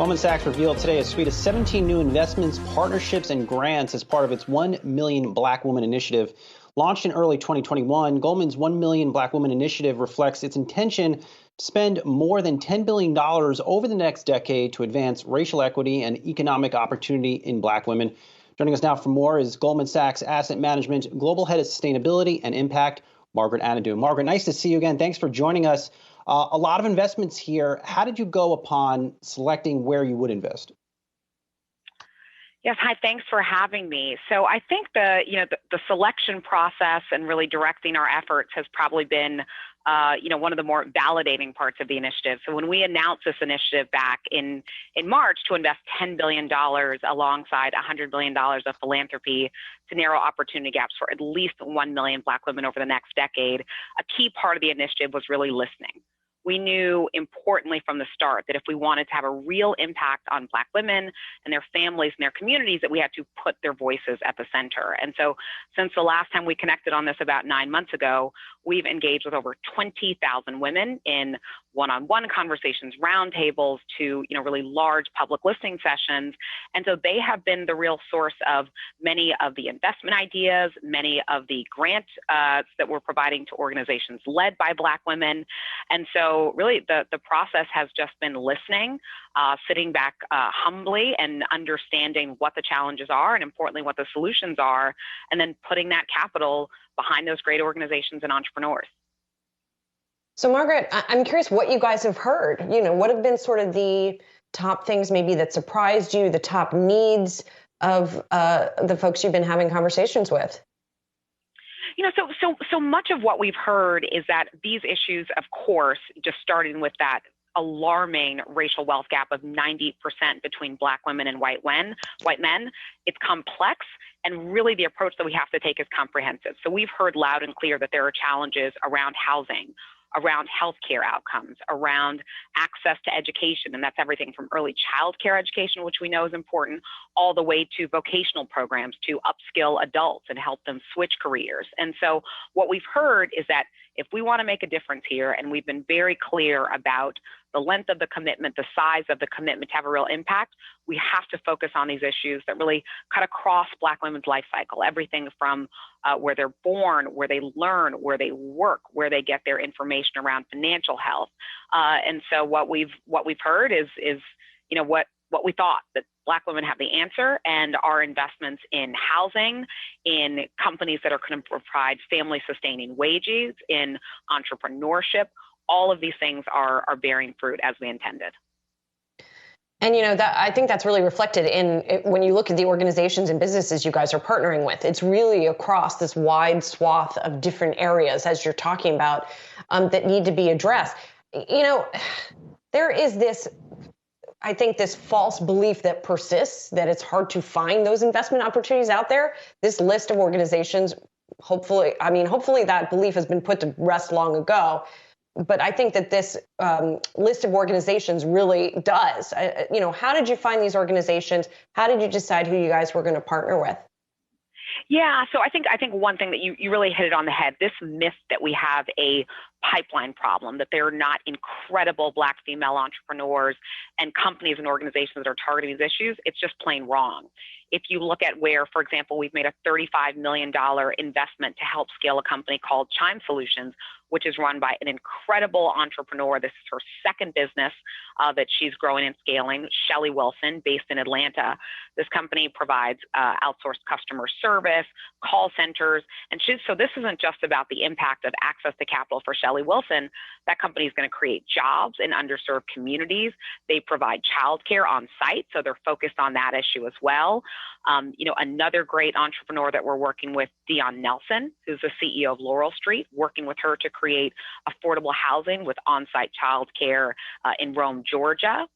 Goldman Sachs revealed today a suite of 17 new investments, partnerships, and grants as part of its 1 Million Black Women Initiative. Launched in early 2021, Goldman's 1 Million Black Women Initiative reflects its intention to spend more than $10 billion over the next decade to advance racial equity and economic opportunity in Black women. Joining us now for more is Goldman Sachs Asset Management Global Head of Sustainability and Impact, Margaret Anadu. Margaret, nice to see you again. Thanks for joining us. A lot of investments here. How did you go upon selecting where you would invest? Yes, hi, thanks for having me. So I think the selection process and really directing our efforts has probably been one of the more validating parts of the initiative. So when we announced this initiative back in March to invest $10 billion alongside $100 billion of philanthropy to narrow opportunity gaps for at least 1 million Black women over the next decade, a key part of the initiative was really listening. We knew importantly from the start that if we wanted to have a real impact on Black women and their families and their communities, that we had to put their voices at the center. And so since the last time we connected on this about 9 months ago, we've engaged with over 20,000 women in one-on-one conversations, roundtables, to really large public listening sessions. And so they have been the real source of many of the investment ideas, many of the grants that we're providing to organizations led by Black women. And so really the process has just been listening, sitting back humbly and understanding what the challenges are and importantly what the solutions are, and then putting that capital behind those great organizations and entrepreneurs. So Margaret, I'm curious what you guys have heard. What have been sort of the top things maybe that surprised you, the top needs of the folks you've been having conversations with? So much of what we've heard is that these issues, of course, just starting with that alarming racial wealth gap of 90% between Black women and white men, it's complex, and really the approach that we have to take is comprehensive. So we've heard loud and clear that there are challenges around housing, around healthcare outcomes, around access to education, and that's everything from early childcare education, which we know is important, all the way to vocational programs to upskill adults and help them switch careers. And so what we've heard is that if we want to make a difference here, and we've been very clear about the length of the commitment, the size of the commitment to have a real impact, we have to focus on these issues that really cut across Black women's life cycle, everything from where they're born, where they learn, where they work, where they get their information around financial health. And so what we've heard is what we thought, that Black women have the answer, and our investments in housing, in companies that are going to provide family sustaining wages, in entrepreneurship, all of these things are bearing fruit as we intended. And that I think that's really reflected in when you look at the organizations and businesses you guys are partnering with. It's really across this wide swath of different areas, as you're talking about, that need to be addressed. There is this, I think, this false belief that persists, that it's hard to find those investment opportunities out there. This list of organizations, hopefully that belief has been put to rest long ago. But I think that this list of organizations really does. How did you find these organizations? How did you decide who you guys were going to partner with? Yeah, so I think one thing that you really hit it on the head, this myth that we have a pipeline problem, that there are not incredible Black female entrepreneurs and companies and organizations that are targeting these issues, it's just plain wrong. If you look at where, for example, we've made a $35 million investment to help scale a company called Chime Solutions, which is run by an incredible entrepreneur. This is her second business that she's growing and scaling, Shelly Wilson, based in Atlanta. This company provides outsourced customer service, call centers, and so this isn't just about the impact of access to capital for Shelly Wilson. That company is going to create jobs in underserved communities. They provide childcare on site, so they're focused on that issue as well. Another great entrepreneur that we're working with, Dion Nelson, who's the CEO of Laurel Street, working with her to create affordable housing with on-site childcare in Rome, Georgia.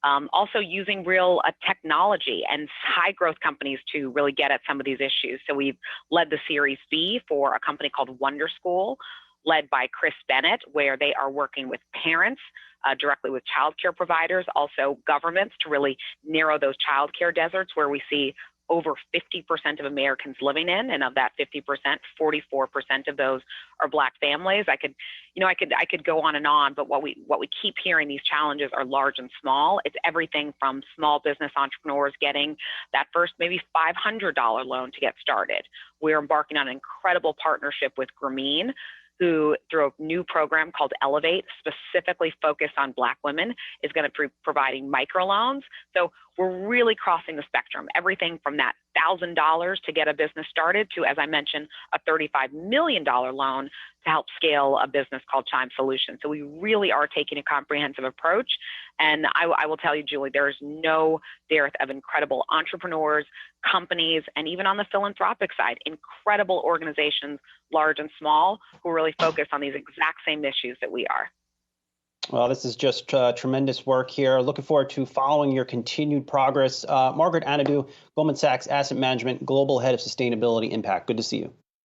Also using real technology and high growth companies to really get at some of these issues. So we've led the Series B for a company called Wonder School, led by Chris Bennett, where they are working with parents directly with childcare providers, also governments, to really narrow those childcare deserts where we see over 50% of Americans living in, and of that 50%, 44% of those are Black families. I could go on and on, but what we keep hearing, these challenges are large and small. It's everything from small business entrepreneurs getting that first maybe $500 loan to get started. We're embarking on an incredible partnership with Grameen, who, through a new program called Elevate, specifically focused on Black women, is going to be providing microloans. So we're really crossing the spectrum, everything from that $1,000 to get a business started to, as I mentioned, a $35 million loan to help scale a business called Chime Solutions. So we really are taking a comprehensive approach. And I will tell you, Julie, there is no dearth of incredible entrepreneurs, companies, and even on the philanthropic side, incredible organizations, large and small, who really focus on these exact same issues that we are. Well, this is just tremendous work here. Looking forward to following your continued progress. Margaret Anadu, Goldman Sachs Asset Management, Global Head of Sustainability Impact. Good to see you.